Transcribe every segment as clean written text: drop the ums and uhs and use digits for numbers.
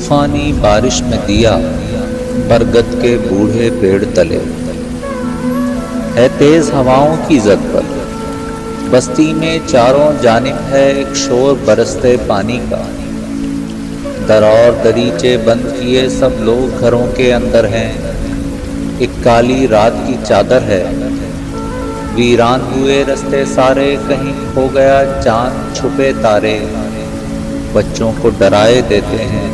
طوفانی بارش میں دیا برگد کے بوڑھے پیڑ تلے، ہے تیز ہواؤں کی زد پر بستی میں چاروں جانب ہے ایک شور برستے پانی کا، در اور دریچے بند کیے سب لوگ گھروں کے اندر ہیں، ایک کالی رات کی چادر ہے، ویران ہوئے رستے سارے، کہیں کھو گیا چاند چھپے تارے، بچوں کو ڈرائے دیتے ہیں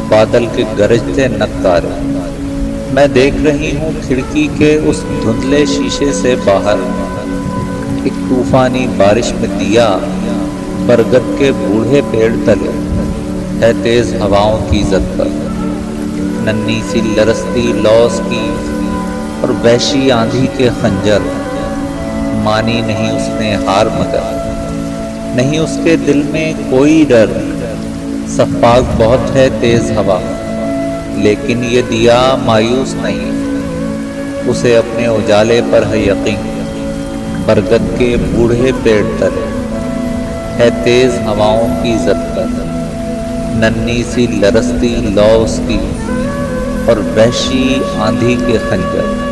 بادل کے گرجتے نظارے۔ میں دیکھ رہی ہوں کھڑکی کے اس دھندلے شیشے سے باہر، ایک طوفانی بارش میں دیا برگد کے بوڑھے پیڑ تلے، ہے تیز ہواؤں کی زد پر ننھی سی لرزتی لوز کی اور وحشی آندھی کے خنجر، مانی نہیں اس نے ہار مگر نہیں اس کے دل میں کوئی ڈر، سفاک بہت ہے تیز ہوا لیکن یہ دیا مایوس نہیں، اسے اپنے اجالے پر ہے یقین، برگد کے بوڑھے پیڑ تلے، ہے تیز ہواؤں کی زد پر ننھی سی لرزتی لو اس کی اور وحشی آندھی کے خنجر۔